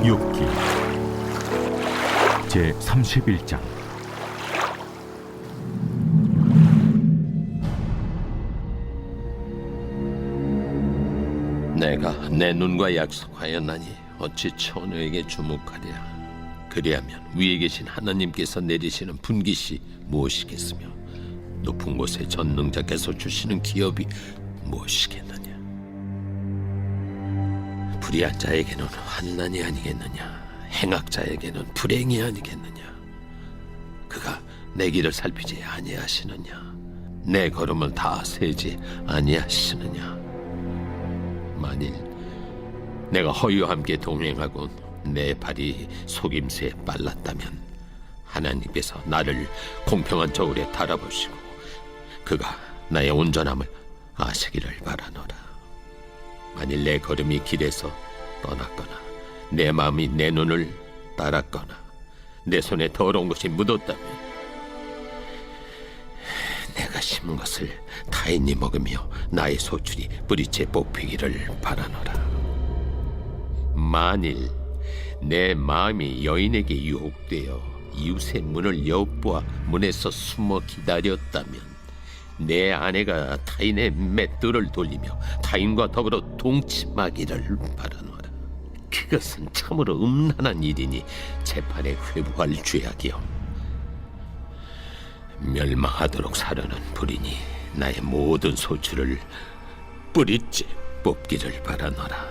욥기 제 31장. 내가 내 눈과 약속하였나니 어찌 천우에게 주목하랴. 그리하면 위에 계신 하나님께서 내리시는 분깃이 무엇이겠으며 높은 곳에 전능자께서 주시는 기업이 무엇이겠느냐. 불의한 자에게는 환난이 아니겠느냐, 행악자에게는 불행이 아니겠느냐. 그가 내 길을 살피지 아니하시느냐, 내 걸음을 다 세지 아니하시느냐. 만일 내가 허위와 함께 동행하고 내 발이 속임수에 빨랐다면 하나님께서 나를 공평한 저울에 달아보시고 그가 나의 온전함을 아시기를 바라노라. 만일 내 걸음이 길에서 떠났거나 내 마음이 내 눈을 따랐거나 내 손에 더러운 것이 묻었다면 내가 심은 것을 타인이 먹으며 나의 소출이 뿌리째 뽑히기를 바라노라. 만일 내 마음이 여인에게 유혹되어 이웃의 문을 엿보아 문에서 숨어 기다렸다면 내 아내가 타인의 맷돌을 돌리며 타인과 더불어 동침하기를 바라노라. 그것은 참으로 음란한 일이니 재판에 회부할 죄악이요 멸망하도록 사르는 불이니 나의 모든 소출을 뿌리째 뽑기를 바라노라.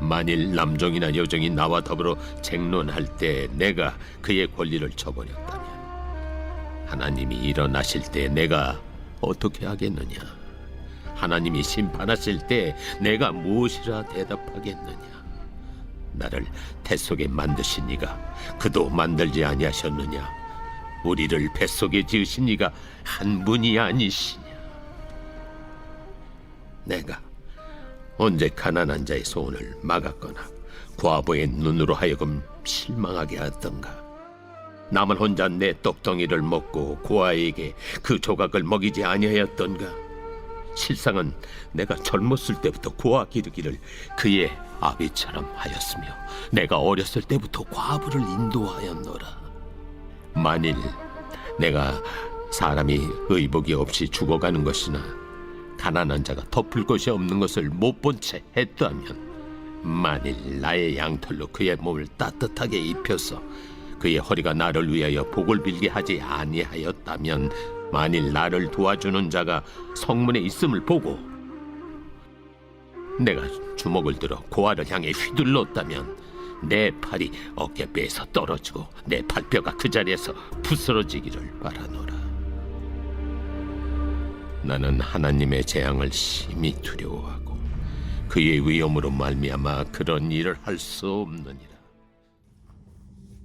만일 남종이나 여종이 나와 더불어 쟁론할 때 내가 그의 권리를 저버렸다면 하나님이 일어나실 때 내가 어떻게 하겠느냐. 하나님이 심판하실 때 내가 무엇이라 대답하겠느냐. 나를 뱃속에 만드신 이가 그도 만들지 아니하셨느냐. 우리를 뱃속에 지으신 이가 한 분이 아니시냐. 내가 언제 가난한 자의 소원을 막았거나 과부의 눈으로 하여금 실망하게 하였던가. 남은 혼자 내 떡덩이를 먹고 고아에게 그 조각을 먹이지 아니하였던가. 실상은 내가 젊었을 때부터 고아 기르기를 그의 아비처럼 하였으며 내가 어렸을 때부터 과부를 인도하였노라. 만일 내가 사람이 의복이 없이 죽어가는 것이나 가난한 자가 덮을 것이 없는 것을 못 본 채 했다면, 만일 나의 양털로 그의 몸을 따뜻하게 입혀서 그의 허리가 나를 위하여 복을 빌게 하지 아니하였다면, 만일 나를 도와주는 자가 성문에 있음을 보고 내가 주먹을 들어 고아를 향해 휘둘렀다면 내 팔이 어깨뼈에서 떨어지고 내 팔뼈가 그 자리에서 부스러지기를 바라노라. 나는 하나님의 재앙을 심히 두려워하고 그의 위엄으로 말미암아 그런 일을 할 수 없느니라.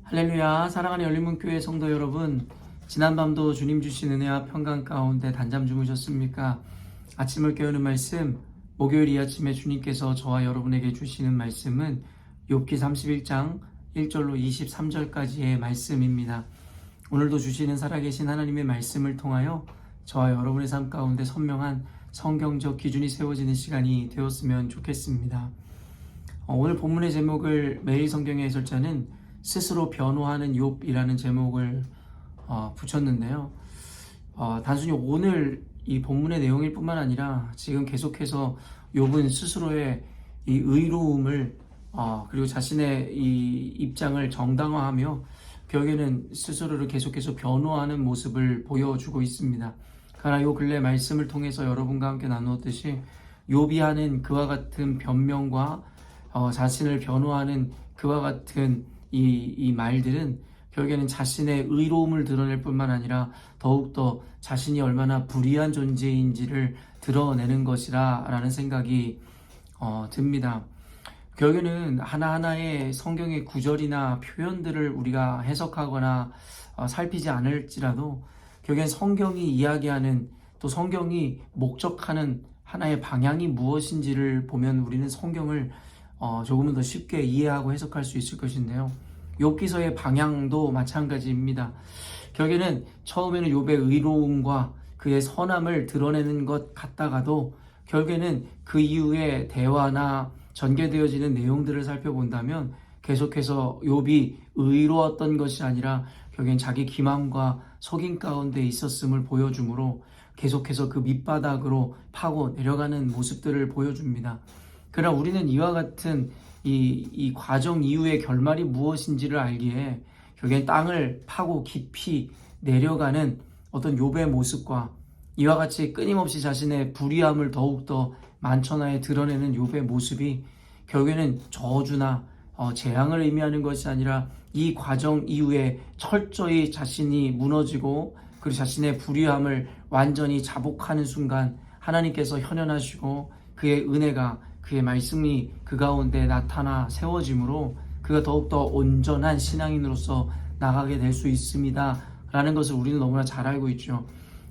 할렐루야. 사랑하는 열린문교회 성도 여러분, 지난밤도 주님 주신 은혜와 평강 가운데 단잠 주무셨습니까? 아침을 깨우는 말씀, 목요일 이 아침에 주님께서 저와 여러분에게 주시는 말씀은 욥기 31장 1절로 23절까지의 말씀입니다. 오늘도 주시는 살아계신 하나님의 말씀을 통하여 저와 여러분의 삶 가운데 선명한 성경적 기준이 세워지는 시간이 되었으면 좋겠습니다. 오늘 본문의 제목을 매일 성경의 해설자는 스스로 변호하는 욥이라는 제목을 붙였는데요. 단순히 오늘 이 본문의 내용일 뿐만 아니라 지금 계속해서 욥은 스스로의 이 의로움을 그리고 자신의 이 입장을 정당화하며 결국에는 스스로를 계속해서 변호하는 모습을 보여주고 있습니다. 그러나 요 근래 말씀을 통해서 여러분과 함께 나누었듯이 욥이 하는 그와 같은 변명과 자신을 변호하는 그와 같은 이 말들은 결국에는 자신의 의로움을 드러낼 뿐만 아니라 더욱더 자신이 얼마나 불의한 존재인지를 드러내는 것이라 라는 생각이 듭니다. 결국에는 하나하나의 성경의 구절이나 표현들을 우리가 해석하거나 살피지 않을지라도 결국엔 성경이 이야기하는, 또 성경이 목적하는 하나의 방향이 무엇인지를 보면 우리는 성경을 조금은 더 쉽게 이해하고 해석할 수 있을 것인데요. 욥기서의 방향도 마찬가지입니다. 결국에는 처음에는 욥의 의로움과 그의 선함을 드러내는 것 같다가도 결국에는 그 이후의 대화나 전개되어지는 내용들을 살펴본다면 계속해서 욥이 의로웠던 것이 아니라 결국엔 자기 기만과 속임 가운데 있었음을 보여주므로 계속해서 그 밑바닥으로 파고 내려가는 모습들을 보여줍니다. 그러나 우리는 이와 같은 이 과정 이후의 결말이 무엇인지를 알기에 결국엔 땅을 파고 깊이 내려가는 어떤 욥의 모습과 이와 같이 끊임없이 자신의 불의함을 더욱더 만천하에 드러내는 욥의 모습이 결국에는 저주나 재앙을 의미하는 것이 아니라 이 과정 이후에 철저히 자신이 무너지고 그리고 자신의 불의함을 완전히 자복하는 순간 하나님께서 현현하시고 그의 은혜가 그의 말씀이 그 가운데 나타나 세워짐으로 그가 더욱더 온전한 신앙인으로서 나가게 될 수 있습니다 라는 것을 우리는 너무나 잘 알고 있죠.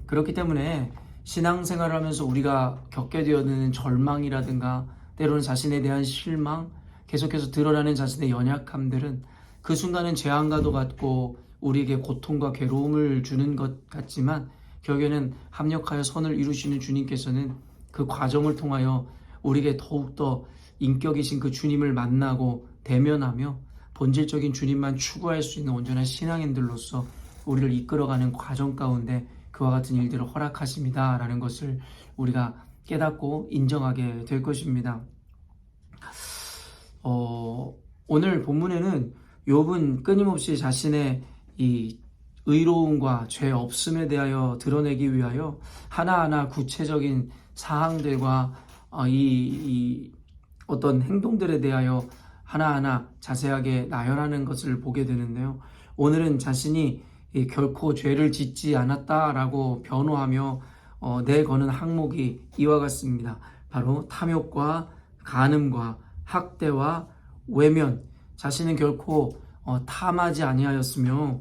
그렇기 때문에 신앙생활을 하면서 우리가 겪게 되는 절망이라든가 때로는 자신에 대한 실망, 계속해서 드러나는 자신의 연약함들은 그 순간은 재앙과도 같고 우리에게 고통과 괴로움을 주는 것 같지만 결국에는 합력하여 선을 이루시는 주님께서는 그 과정을 통하여 우리에게 더욱더 인격이신 그 주님을 만나고 대면하며 본질적인 주님만 추구할 수 있는 온전한 신앙인들로서 우리를 이끌어가는 과정 가운데 그와 같은 일들을 허락하십니다 라는 것을 우리가 깨닫고 인정하게 될 것입니다. 오늘 본문에는 욥은 끊임없이 자신의 이 의로움과 죄 없음에 대하여 드러내기 위하여 하나하나 구체적인 사항들과 이 어떤 행동들에 대하여 하나하나 자세하게 나열하는 것을 보게 되는데요. 오늘은 자신이 결코 죄를 짓지 않았다라고 변호하며 내거는 항목이 이와 같습니다. 바로 탐욕과 간음과 학대와 외면, 자신은 결코 탐하지 아니하였으며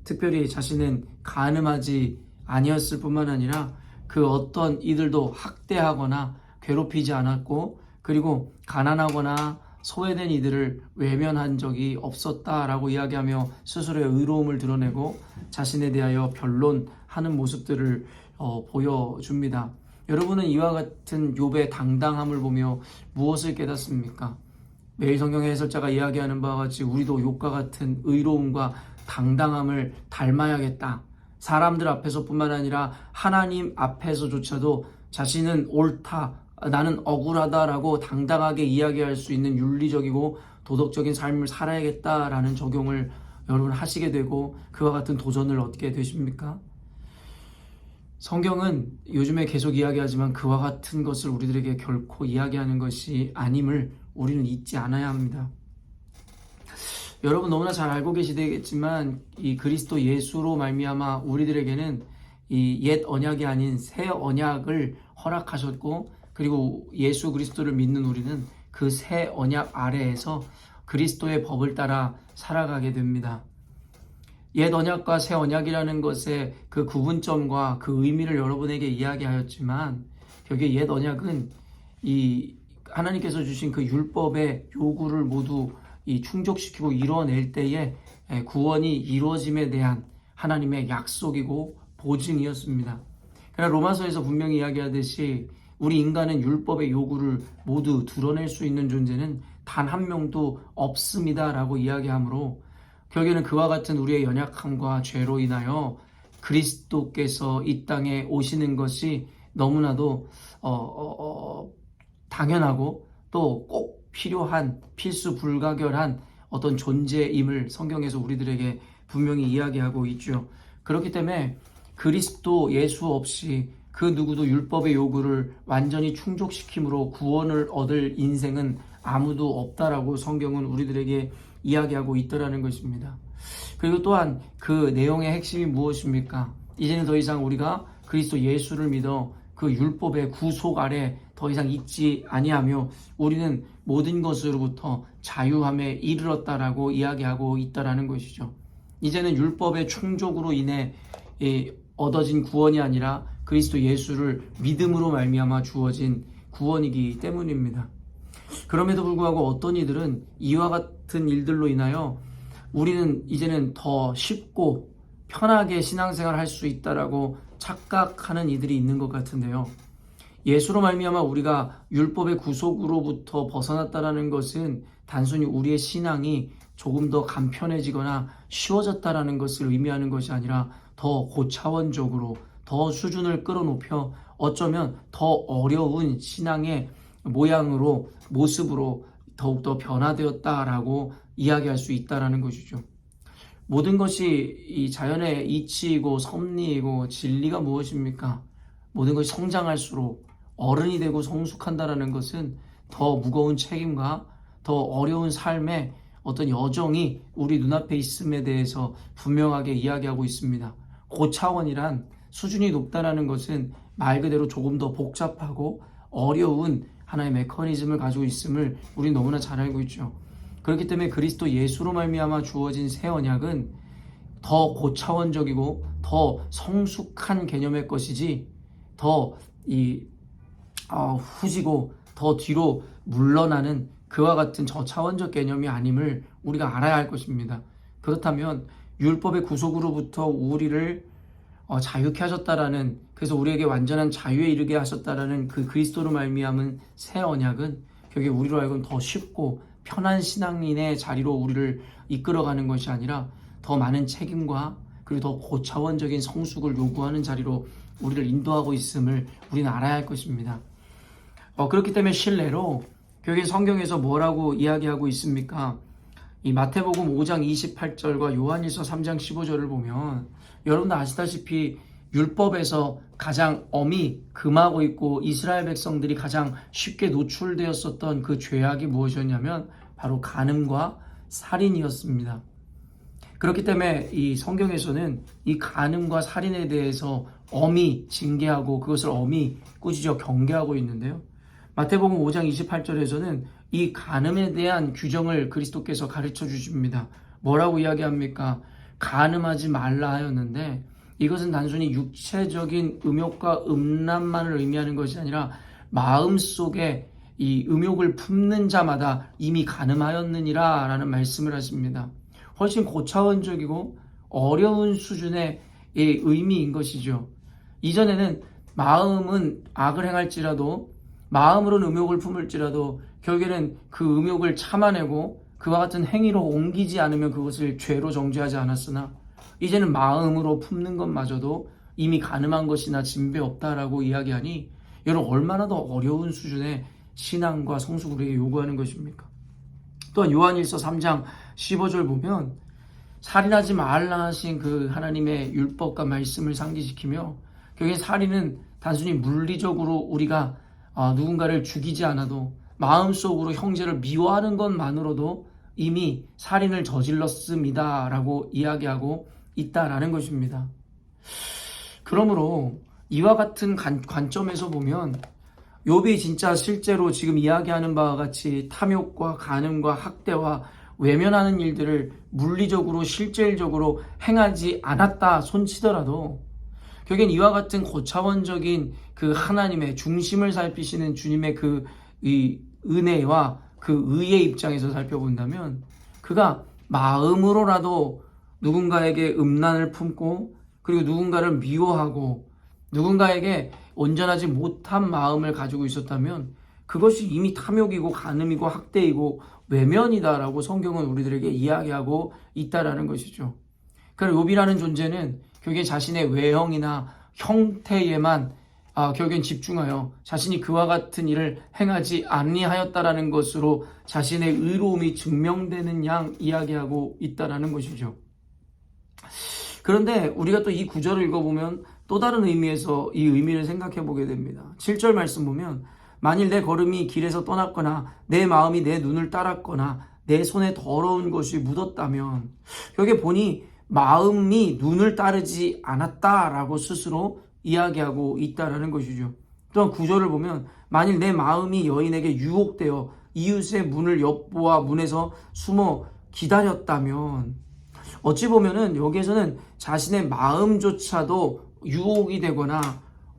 특별히 자신은 간음하지 아니었을 뿐만 아니라 그 어떤 이들도 학대하거나 괴롭히지 않았고 그리고 가난하거나 소외된 이들을 외면한 적이 없었다라고 이야기하며 스스로의 의로움을 드러내고 자신에 대하여 변론하는 모습들을 보여줍니다. 여러분은 이와 같은 욥의 당당함을 보며 무엇을 깨닫습니까? 매일 성경의 해설자가 이야기하는 바와 같이 우리도 욥과 같은 의로움과 당당함을 닮아야겠다. 사람들 앞에서뿐만 아니라 하나님 앞에서조차도 자신은 옳다, 나는 억울하다라고 당당하게 이야기할 수 있는 윤리적이고 도덕적인 삶을 살아야겠다라는 적용을 여러분 하시게 되고 그와 같은 도전을 얻게 되십니까? 성경은 요즘에 계속 이야기하지만 그와 같은 것을 우리들에게 결코 이야기하는 것이 아님을 우리는 잊지 않아야 합니다. 여러분 너무나 잘 알고 계시겠지만 이 그리스도 예수로 말미암아 우리들에게는 이 옛 언약이 아닌 새 언약을 허락하셨고 그리고 예수 그리스도를 믿는 우리는 그 새 언약 아래에서 그리스도의 법을 따라 살아가게 됩니다. 옛 언약과 새 언약이라는 것의 그 구분점과 그 의미를 여러분에게 이야기하였지만 결국에 옛 언약은 이 하나님께서 주신 그 율법의 요구를 모두 충족시키고 이뤄낼 때에 구원이 이루어짐에 대한 하나님의 약속이고 보증이었습니다. 그러나 로마서에서 분명히 이야기하듯이 우리 인간은 율법의 요구를 모두 드러낼 수 있는 존재는 단 한 명도 없습니다라고 이야기하므로 결국에는 그와 같은 우리의 연약함과 죄로 인하여 그리스도께서 이 땅에 오시는 것이 너무나도 당연하고 또 꼭 필요한 필수 불가결한 어떤 존재임을 성경에서 우리들에게 분명히 이야기하고 있죠. 그렇기 때문에 그리스도 예수 없이 그 누구도 율법의 요구를 완전히 충족시킴으로 구원을 얻을 인생은 아무도 없다라고 성경은 우리들에게 이야기하고 있더라는 것입니다. 그리고 또한 그 내용의 핵심이 무엇입니까? 이제는 더 이상 우리가 그리스도 예수를 믿어 그 율법의 구속 아래 더 이상 있지 아니하며 우리는 모든 것으로부터 자유함에 이르렀다라고 이야기하고 있다라는 것이죠. 이제는 율법의 충족으로 인해 얻어진 구원이 아니라 그리스도 예수를 믿음으로 말미암아 주어진 구원이기 때문입니다. 그럼에도 불구하고 어떤 이들은 이와 같은 일들로 인하여 우리는 이제는 더 쉽고 편하게 신앙생활을 할 수 있다라고 착각하는 이들이 있는 것 같은데요. 예수로 말미암아 우리가 율법의 구속으로부터 벗어났다라는 것은 단순히 우리의 신앙이 조금 더 간편해지거나 쉬워졌다라는 것을 의미하는 것이 아니라 더 고차원적으로 더 수준을 끌어높여 어쩌면 더 어려운 신앙의 모양으로 모습으로 더욱더 변화되었다라고 이야기할 수 있다라는 것이죠. 모든 것이 이 자연의 이치이고 섭리이고 진리가 무엇입니까? 모든 것이 성장할수록 어른이 되고 성숙한다라는 것은 더 무거운 책임과 더 어려운 삶의 어떤 여정이 우리 눈앞에 있음에 대해서 분명하게 이야기하고 있습니다. 고차원이란 수준이 높다는 것은 말 그대로 조금 더 복잡하고 어려운 하나의 메커니즘을 가지고 있음을 우리 너무나 잘 알고 있죠. 그렇기 때문에 그리스도 예수로 말미암아 주어진 새 언약은 더 고차원적이고 더 성숙한 개념의 것이지 더 후지고 더 뒤로 물러나는 그와 같은 저차원적 개념이 아님을 우리가 알아야 할 것입니다. 그렇다면 율법의 구속으로부터 우리를 자유케 하셨다라는, 그래서 우리에게 완전한 자유에 이르게 하셨다라는 그 그리스도로 말미암은 새 언약은 결국에 우리로 하여금 더 쉽고 편한 신앙인의 자리로 우리를 이끌어가는 것이 아니라 더 많은 책임과 그리고 더 고차원적인 성숙을 요구하는 자리로 우리를 인도하고 있음을 우리는 알아야 할 것입니다. 그렇기 때문에 실례로 결국에 성경에서 뭐라고 이야기하고 있습니까? 이 마태복음 5장 28절과 요한일서 3장 15절을 보면 여러분도 아시다시피 율법에서 가장 엄히 금하고 있고 이스라엘 백성들이 가장 쉽게 노출되었었던 그 죄악이 무엇이었냐면 바로 간음과 살인이었습니다. 그렇기 때문에 이 성경에서는 이 간음과 살인에 대해서 엄히 징계하고 그것을 엄히 꾸짖어 경계하고 있는데요. 마태복음 5장 28절에서는 이 간음에 대한 규정을 그리스도께서 가르쳐 주십니다. 뭐라고 이야기합니까? 간음하지 말라 하였는데 이것은 단순히 육체적인 음욕과 음란만을 의미하는 것이 아니라 마음속에 이 음욕을 품는 자마다 이미 간음하였느니라 라는 말씀을 하십니다. 훨씬 고차원적이고 어려운 수준의 의미인 것이죠. 이전에는 마음은 악을 행할지라도 마음으로는 음욕을 품을지라도 결국에는 그 음욕을 참아내고 그와 같은 행위로 옮기지 않으면 그것을 죄로 정죄하지 않았으나 이제는 마음으로 품는 것마저도 이미 가늠한 것이나 진배 없다라고 이야기하니 여러분 얼마나 더 어려운 수준의 신앙과 성숙을 우리에게 요구하는 것입니까? 또한 요한일서 3장 15절 보면 살인하지 말라 하신 그 하나님의 율법과 말씀을 상기시키며 결국엔 살인은 단순히 물리적으로 우리가 누군가를 죽이지 않아도 마음속으로 형제를 미워하는 것만으로도 이미 살인을 저질렀습니다 라고 이야기하고 있다라는 것입니다. 그러므로 이와 같은 관점에서 보면 욥이 진짜 실제로 지금 이야기하는 바와 같이 탐욕과 간음과 학대와 외면하는 일들을 물리적으로 실질적으로 행하지 않았다 손치더라도 결국엔 이와 같은 고차원적인 그 하나님의 중심을 살피시는 주님의 그 은혜와 그 의의 입장에서 살펴본다면 그가 마음으로라도 누군가에게 음란을 품고 그리고 누군가를 미워하고 누군가에게 온전하지 못한 마음을 가지고 있었다면 그것이 이미 탐욕이고 간음이고 학대이고 외면이다라고 성경은 우리들에게 이야기하고 있다라는 것이죠. 그러나 욥이라는 존재는 결국에 자신의 외형이나 형태에만 결국엔 집중하여 자신이 그와 같은 일을 행하지 아니하였다라는 것으로 자신의 의로움이 증명되는 양 이야기하고 있다라는 것이죠. 그런데 우리가 또 이 구절을 읽어보면 또 다른 의미에서 이 의미를 생각해 보게 됩니다. 7절 말씀 보면 만일 내 걸음이 길에서 떠났거나 내 마음이 내 눈을 따랐거나 내 손에 더러운 것이 묻었다면 여기 보니 마음이 눈을 따르지 않았다라고 스스로 이야기하고 있다라는 것이죠. 또한 9절을 보면 만일 내 마음이 여인에게 유혹되어 이웃의 문을 엿보아 문에서 숨어 기다렸다면 어찌 보면은 여기에서는 자신의 마음조차도 유혹이 되거나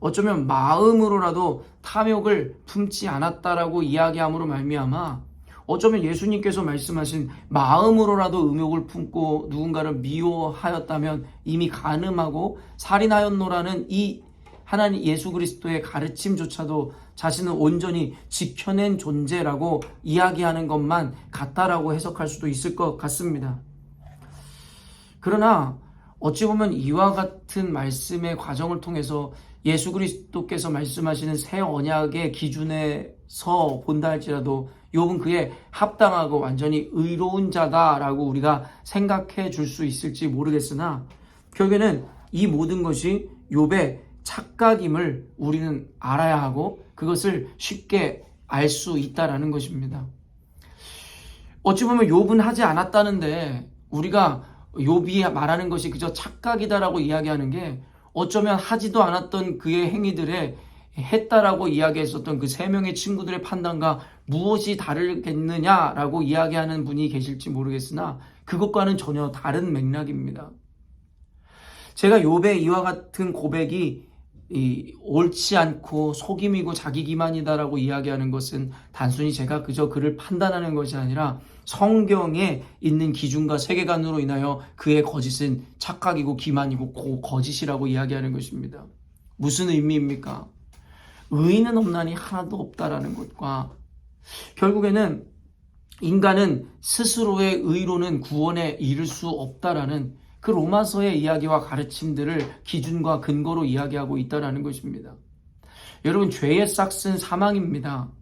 어쩌면 마음으로라도 탐욕을 품지 않았다라고 이야기함으로 말미암아 어쩌면 예수님께서 말씀하신 마음으로라도 음욕을 품고 누군가를 미워하였다면 이미 간음하고 살인하였노라는 이 하나님 예수 그리스도의 가르침조차도 자신은 온전히 지켜낸 존재라고 이야기하는 것만 같다라고 해석할 수도 있을 것 같습니다. 그러나 어찌 보면 이와 같은 말씀의 과정을 통해서 예수 그리스도께서 말씀하시는 새 언약의 기준에서 본다 할지라도 욥은 그에 합당하고 완전히 의로운 자다라고 우리가 생각해 줄 수 있을지 모르겠으나 결국에는 이 모든 것이 욥의 착각임을 우리는 알아야 하고 그것을 쉽게 알 수 있다라는 것입니다. 어찌 보면 욥은 하지 않았다는데 우리가 욥이 말하는 것이 그저 착각이다라고 이야기하는 게 어쩌면 하지도 않았던 그의 행위들에 했다라고 이야기했었던 그 세 명의 친구들의 판단과 무엇이 다르겠느냐라고 이야기하는 분이 계실지 모르겠으나 그것과는 전혀 다른 맥락입니다. 제가 욥의 이와 같은 고백이 옳지 않고 속임이고 자기 기만이다라고 이야기하는 것은 단순히 제가 그저 그를 판단하는 것이 아니라 성경에 있는 기준과 세계관으로 인하여 그의 거짓은 착각이고 기만이고 거짓이라고 이야기하는 것입니다. 무슨 의미입니까? 의인은 없나니 하나도 없다라는 것과 결국에는 인간은 스스로의 의로는 구원에 이를 수 없다라는 그 로마서의 이야기와 가르침들을 기준과 근거로 이야기하고 있다는 것입니다. 여러분, 죄의 싹은 사망입니다.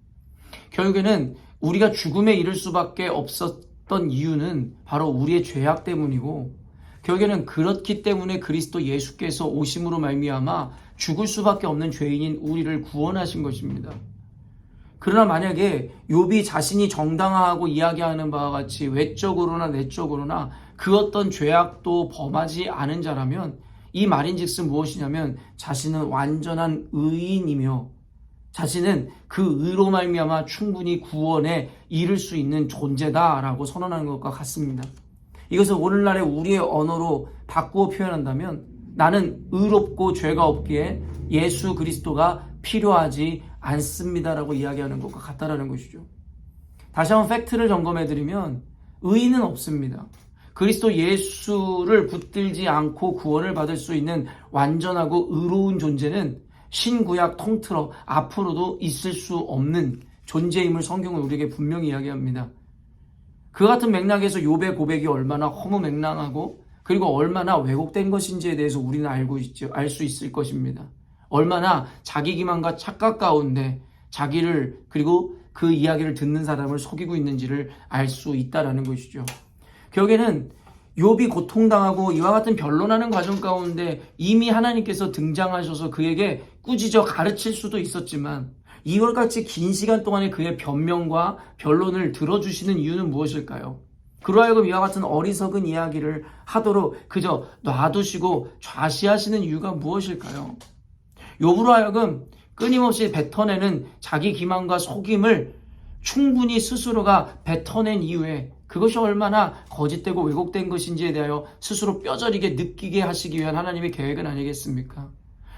결국에는 우리가 죽음에 이를 수밖에 없었던 이유는 바로 우리의 죄악 때문이고 결국에는 그렇기 때문에 그리스도 예수께서 오심으로 말미암아 죽을 수밖에 없는 죄인인 우리를 구원하신 것입니다. 그러나 만약에 욥이 자신이 정당하고 이야기하는 바와 같이 외적으로나 내적으로나 그 어떤 죄악도 범하지 않은 자라면 이 말인즉슨 무엇이냐면 자신은 완전한 의인이며 자신은 그 의로 말미암아 충분히 구원에 이를 수 있는 존재다라고 선언하는 것과 같습니다. 이것을 오늘날의 우리의 언어로 바꾸어 표현한다면 나는 의롭고 죄가 없기에 예수 그리스도가 필요하지 않습니다라고 이야기하는 것과 같다라는 것이죠. 다시 한번 팩트를 점검해드리면 의인은 없습니다. 그리스도 예수를 붙들지 않고 구원을 받을 수 있는 완전하고 의로운 존재는 신구약 통틀어 앞으로도 있을 수 없는 존재임을 성경은 우리에게 분명히 이야기합니다. 그 같은 맥락에서 욥의 고백이 얼마나 허무맹랑하고 그리고 얼마나 왜곡된 것인지에 대해서 우리는 알 수 있을 것입니다. 얼마나 자기 기만과 착각 가운데 자기를 그리고 그 이야기를 듣는 사람을 속이고 있는지를 알 수 있다라는 것이죠. 결국에는 욥이 고통당하고 이와 같은 변론하는 과정 가운데 이미 하나님께서 등장하셔서 그에게 꾸짖어 가르칠 수도 있었지만 이와 같이 긴 시간 동안에 그의 변명과 변론을 들어주시는 이유는 무엇일까요? 그로 하여금 이와 같은 어리석은 이야기를 하도록 그저 놔두시고 좌시하시는 이유가 무엇일까요? 욥으로 하여금 끊임없이 뱉어내는 자기 기만과 속임을 충분히 스스로가 뱉어낸 이후에 그것이 얼마나 거짓되고 왜곡된 것인지에 대하여 스스로 뼈저리게 느끼게 하시기 위한 하나님의 계획은 아니겠습니까?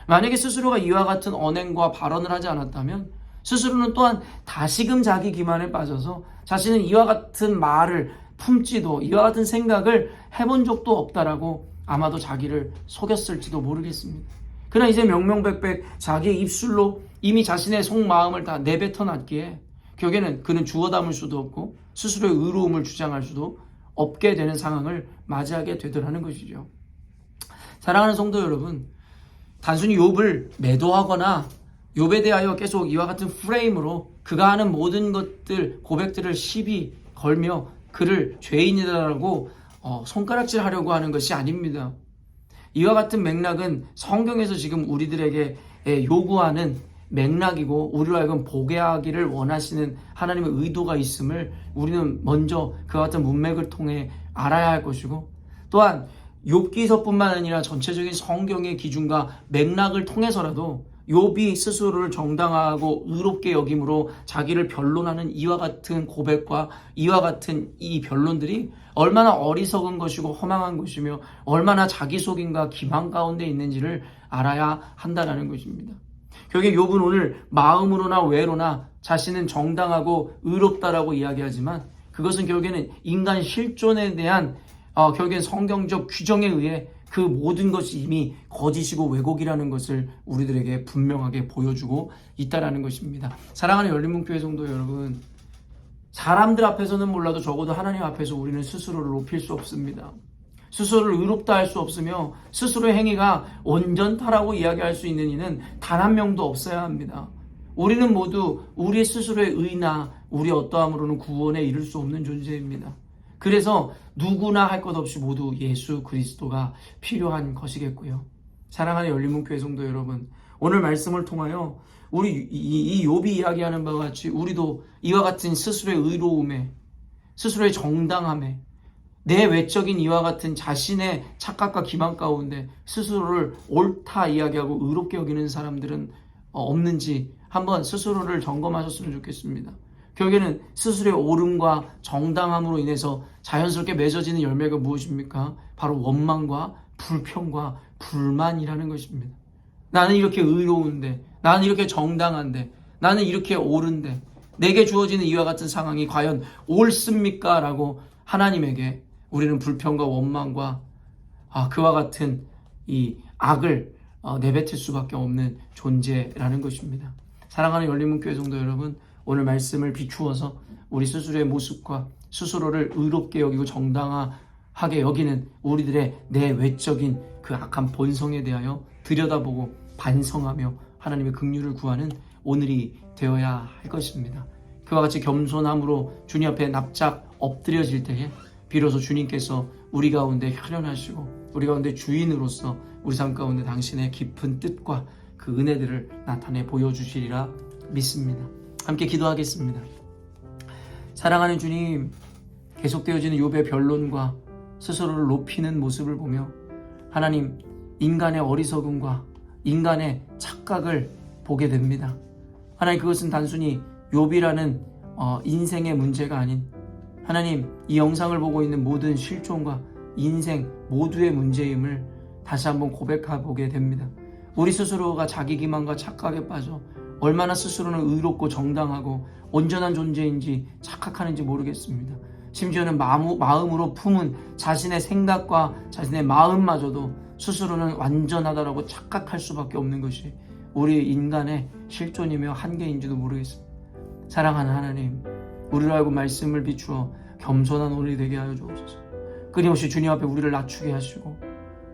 만약에 스스로가 이와 같은 언행과 발언을 하지 않았다면 스스로는 또한 다시금 자기 기만에 빠져서 자신은 이와 같은 말을 품지도 이와 같은 생각을 해본 적도 없다라고 아마도 자기를 속였을지도 모르겠습니다. 그러나 이제 명명백백 자기의 입술로 이미 자신의 속마음을 다 내뱉어 놨기에 결국에는 그는 주워 담을 수도 없고 스스로의 의로움을 주장할 수도 없게 되는 상황을 맞이하게 되더라는 것이죠. 사랑하는 성도 여러분, 단순히 욥을 매도하거나 욥에 대하여 계속 이와 같은 프레임으로 그가 하는 모든 것들 고백들을 시비 걸며 그를 죄인이다라고 손가락질하려고 하는 것이 아닙니다. 이와 같은 맥락은 성경에서 지금 우리들에게 요구하는 맥락이고 우리로 하여금 보게 하기를 원하시는 하나님의 의도가 있음을 우리는 먼저 그와 같은 문맥을 통해 알아야 할 것이고 또한 욥기서뿐만 아니라 전체적인 성경의 기준과 맥락을 통해서라도 욥이 스스로를 정당하고 의롭게 여김으로 자기를 변론하는 이와 같은 고백과 이와 같은 이 변론들이 얼마나 어리석은 것이고 허망한 것이며 얼마나 자기 속임과 기만 가운데 있는지를 알아야 한다는 것입니다. 결국에 욥은 오늘 마음으로나 외로나 자신은 정당하고 의롭다라고 이야기하지만 그것은 결국에는 인간 실존에 대한 결국엔 성경적 규정에 의해 그 모든 것이 이미 거짓이고 왜곡이라는 것을 우리들에게 분명하게 보여주고 있다라는 것입니다. 사랑하는 열린문교회 성도 여러분, 사람들 앞에서는 몰라도 적어도 하나님 앞에서 우리는 스스로를 높일 수 없습니다. 스스로를 의롭다 할 수 없으며 스스로의 행위가 온전하라고 이야기할 수 있는 이는 단 한 명도 없어야 합니다. 우리는 모두 우리 스스로의 의나 우리 어떠함으로는 구원에 이를 수 없는 존재입니다. 그래서 누구나 할 것 없이 모두 예수 그리스도가 필요한 것이겠고요. 사랑하는 열린문교회 성도 여러분, 오늘 말씀을 통하여 우리 이 욥이 이야기하는 바와 같이 우리도 이와 같은 스스로의 의로움에, 스스로의 정당함에, 내 외적인 이와 같은 자신의 착각과 기만 가운데 스스로를 옳다 이야기하고 의롭게 여기는 사람들은 없는지 한번 스스로를 점검하셨으면 좋겠습니다. 결국에는 스스로의 옳음과 정당함으로 인해서 자연스럽게 맺어지는 열매가 무엇입니까? 바로 원망과 불평과 불만이라는 것입니다. 나는 이렇게 의로운데, 나는 이렇게 정당한데, 나는 이렇게 옳은데 내게 주어지는 이와 같은 상황이 과연 옳습니까? 라고 하나님에게 우리는 불평과 원망과 그와 같은 이 악을 내뱉을 수밖에 없는 존재라는 것입니다. 사랑하는 열린문교회 성도 여러분, 오늘 말씀을 비추어서 우리 스스로의 모습과 스스로를 의롭게 여기고 정당하게 여기는 우리들의 내 외적인 그 악한 본성에 대하여 들여다보고 반성하며 하나님의 긍휼을 구하는 오늘이 되어야 할 것입니다. 그와 같이 겸손함으로 주님 앞에 납작 엎드려질 때에 비로소 주님께서 우리 가운데 현현하시고 우리 가운데 주인으로서 우리 삶 가운데 당신의 깊은 뜻과 그 은혜들을 나타내 보여주시리라 믿습니다. 함께 기도하겠습니다. 사랑하는 주님, 계속되어지는 욥의 변론과 스스로를 높이는 모습을 보며 하나님, 인간의 어리석음과 인간의 착각을 보게 됩니다. 하나님, 그것은 단순히 욥이라는 인생의 문제가 아닌 하나님, 이 영상을 보고 있는 모든 실존과 인생 모두의 문제임을 다시 한번 고백해보게 됩니다. 우리 스스로가 자기 기만과 착각에 빠져 얼마나 스스로는 의롭고 정당하고 온전한 존재인지 착각하는지 모르겠습니다. 심지어는 마음으로 품은 자신의 생각과 자신의 마음마저도 스스로는 완전하다라고 착각할 수밖에 없는 것이 우리 인간의 실존이며 한계인지도 모르겠습니다. 사랑하는 하나님, 우리로 알고 말씀을 비추어 겸손한 오늘이 되게 하여 주옵소서. 끊임없이 주님 앞에 우리를 낮추게 하시고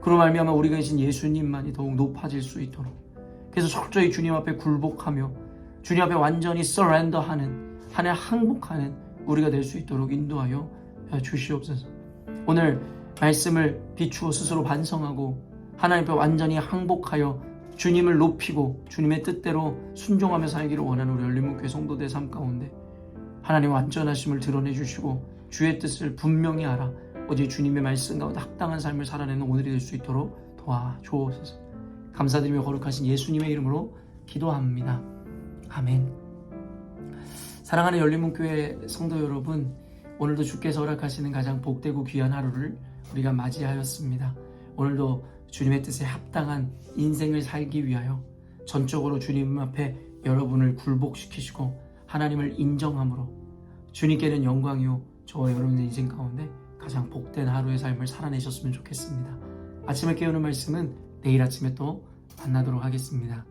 그로 말미암아 우리가 계신 예수님만이 더욱 높아질 수 있도록, 그래서 철저히 주님 앞에 굴복하며 주님 앞에 완전히 서렌더하는, 하나님 항복하는 우리가 될 수 있도록 인도하여 주시옵소서. 오늘 말씀을 비추어 스스로 반성하고 하나님 앞에 완전히 항복하여 주님을 높이고 주님의 뜻대로 순종하며 살기를 원하는 우리 열린문교회 성도들 삶 가운데 하나님 완전하심을 드러내 주시고 주의 뜻을 분명히 알아 오직 주님의 말씀 가운데 합당한 삶을 살아내는 오늘이 될 수 있도록 도와주옵소서. 감사드리며 거룩하신 예수님의 이름으로 기도합니다. 아멘. 사랑하는 열린문교회 성도 여러분, 오늘도 주께서 허락하시는 가장 복되고 귀한 하루를 우리가 맞이하였습니다. 오늘도 주님의 뜻에 합당한 인생을 살기 위하여 전적으로 주님 앞에 여러분을 굴복시키시고 하나님을 인정함으로 주님께는 영광이요 저와 여러분의 인생 가운데 가장 복된 하루의 삶을 살아내셨으면 좋겠습니다. 아침에 깨우는 말씀은 내일 아침에 또 만나도록 하겠습니다.